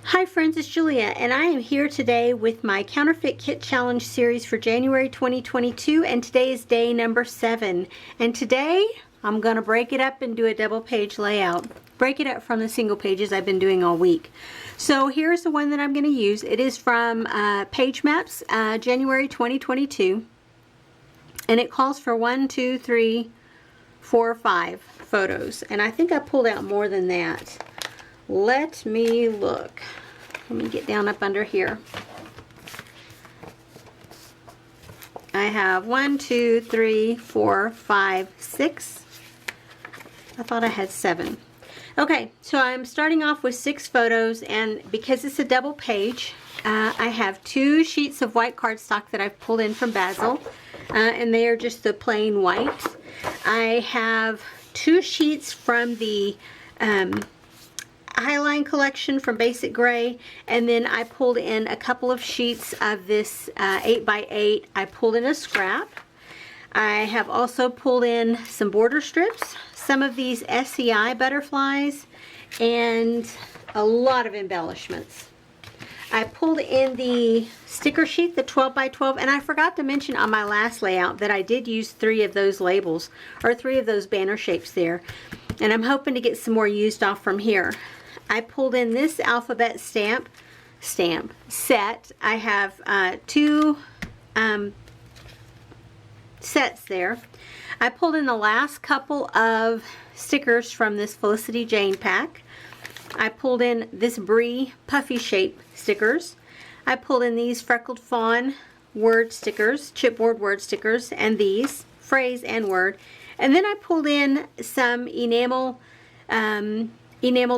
Hi friends, it's Julia and I am here today with my Counterfeit Kit Challenge series for January 2022, and today is day number 7. And today I'm going to break it up and do a double page layout. Break it up from the single pages I've been doing all week. So here's the one that I'm going to use. It is from Page Maps, January 2022. And it calls for 1, 2, 3, 4, 5 photos. And I think I pulled out more than that. Let me look. Let me get down up under here. I have 1, 2, 3, 4, 5, 6. I thought I had 7. Okay, so I'm starting off with 6 photos, and because it's a double page, I have 2 sheets of white cardstock that I've pulled in from Basil, and they are just the plain white. I have 2 sheets from the Highline collection from Basic Gray, and then I pulled in a couple of sheets of this 8x8. I pulled in a scrap. I have also pulled in some border strips, some of these SEI butterflies, and a lot of embellishments. I pulled in the sticker sheet, the 12x12, and I forgot to mention on my last layout that I did use 3 of those labels, or 3 of those banner shapes there, and I'm hoping to get some more used off from here. I pulled in this alphabet stamp set. I have 2 sets there. I pulled in the last couple of stickers from this Felicity Jane pack. I pulled in this Brie puffy shape stickers. I pulled in these Freckled Fawn word stickers, chipboard word stickers, and these phrase and word. And then I pulled in some enamel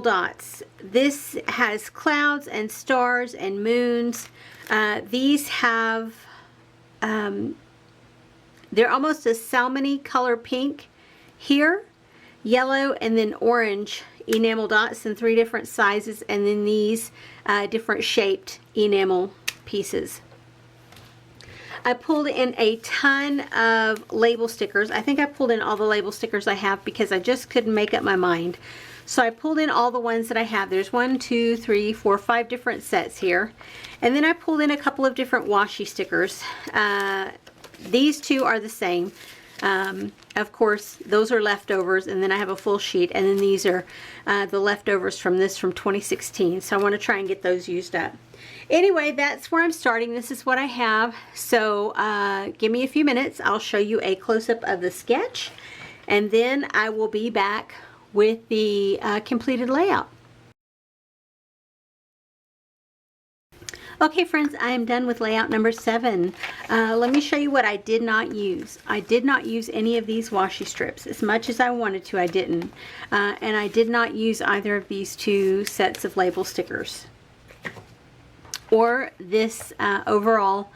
dots. This has clouds and stars and moons. These have, they're almost a salmony color pink here, yellow, and then orange enamel dots in 3 different sizes, and then these different shaped enamel pieces. I pulled in a ton of label stickers. I think I pulled in all the label stickers I have because I just couldn't make up my mind. So I pulled in all the ones that I have. There's 1, 2, 3, 4, 5 different sets here. And then I pulled in a couple of different washi stickers. These 2 are the same. Of course, those are leftovers, and then I have a full sheet, and then these are the leftovers from this from 2016. So I want to try and get those used up. Anyway, that's where I'm starting. This is what I have. So give me a few minutes. I'll show you a close-up of the sketch, and then I will be back with the completed layout. Okay friends, I am done with layout number 7. Let me show you what I did not use. I did not use any of these washi strips. As much as I wanted to, I didn't. And I did not use either of these 2 sets of label stickers, or this overall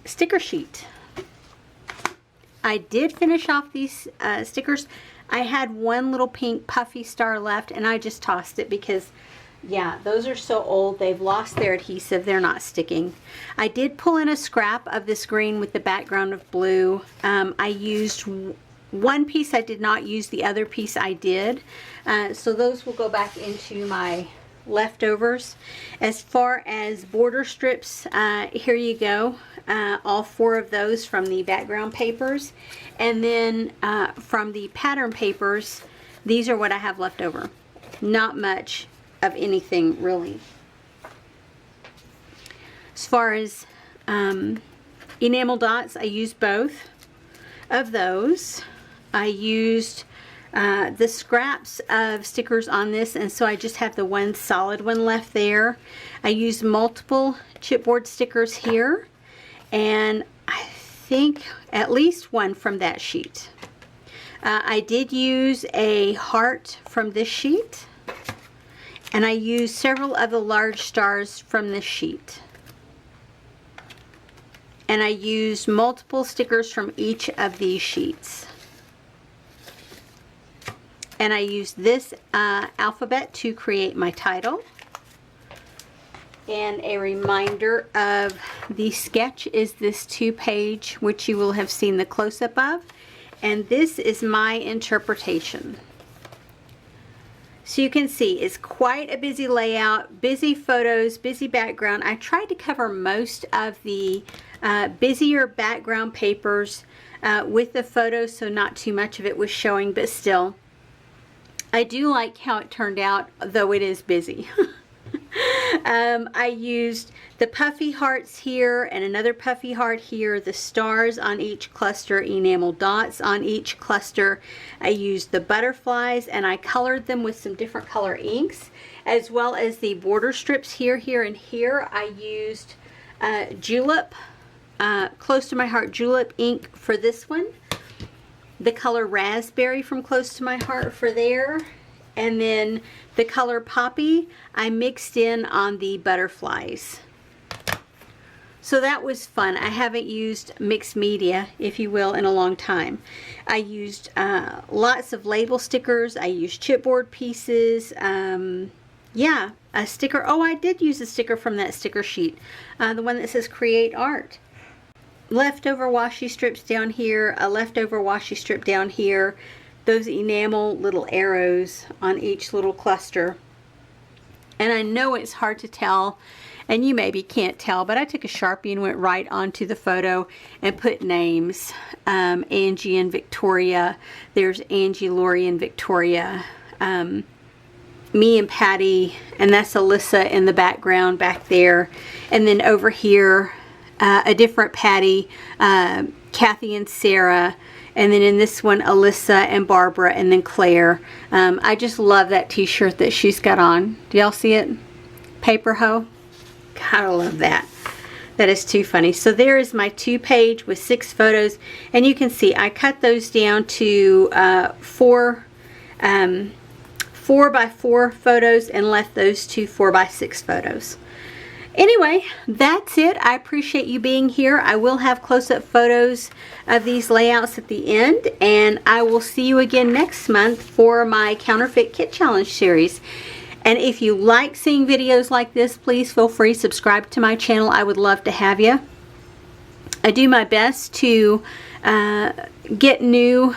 sticker sheet. I did finish off these stickers. I had 1 little pink puffy star left, and I just tossed it because, yeah, those are so old. They've lost their adhesive. They're not sticking. I did pull in a scrap of this green with the background of blue. I used 1 piece. I did not use the other piece. I did. So those will go back into my leftovers. As far as border strips, here you go. All 4 of those from the background papers, and then from the pattern papers, these are what I have left over. Not much of anything really. As far as enamel dots, I used both of those. I used the scraps of stickers on this, and so I just have the 1 solid one left there. I used multiple chipboard stickers here, and I think at least 1 from that sheet. I did use a heart from this sheet, and I used several of the large stars from this sheet. And I used multiple stickers from each of these sheets. And I used this alphabet to create my title. And a reminder of the sketch is this 2-page, which you will have seen the close-up of. And this is my interpretation. So you can see it's quite a busy layout, busy photos, busy background. I tried to cover most of the busier background papers with the photos, so not too much of it was showing, but still, I do like how it turned out, though it is busy. I used the puffy hearts here and another puffy heart here, the stars on each cluster, enamel dots on each cluster. I used the butterflies and I colored them with some different color inks, as well as the border strips here, here, and here. I used julep, close to my heart julep ink for this one, the color raspberry from close to my heart for there, and then the color poppy I mixed in on the butterflies. So that was fun. I haven't used mixed media, if you will, in a long time. I used lots of label stickers. I used chipboard pieces. Yeah, a sticker. Oh, I did use a sticker from that sticker sheet, the one that says Create Art. Leftover washi strips down here, a leftover washi strip down here, those enamel little arrows on each little cluster. And I know it's hard to tell, and you maybe can't tell, but I took a Sharpie and went right onto the photo and put names. Angie and Victoria. There's Angie, Lori, and Victoria. Me and Patty, and that's Alyssa in the background back there. And then over here, a different Patty, Kathy and Sarah. And then in this one, Alyssa and Barbara, and then Claire. I just love that t-shirt that she's got on. Do y'all see it? Paper Hoe. God, I love that. That is too funny. So there is my 2-page with 6 photos. And you can see I cut those down to 4 by 4 photos and left those 2 4 by 6 photos. Anyway, that's it. I appreciate you being here. I will have close-up photos of these layouts at the end, and I will see you again next month for my Counterfeit Kit Challenge series. And if you like seeing videos like this, please feel free to subscribe to my channel. I would love to have you. I do my best to get new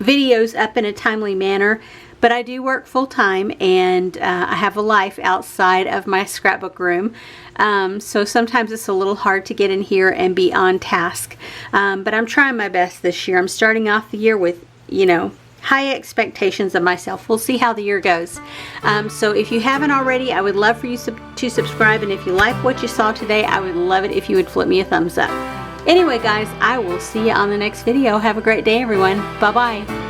videos up in a timely manner. But I do work full-time, and I have a life outside of my scrapbook room. So sometimes it's a little hard to get in here and be on task. But I'm trying my best this year. I'm starting off the year with, you know, high expectations of myself. We'll see how the year goes. So if you haven't already, I would love for you to subscribe. And if you like what you saw today, I would love it if you would flip me a thumbs up. Anyway, guys, I will see you on the next video. Have a great day, everyone. Bye-bye.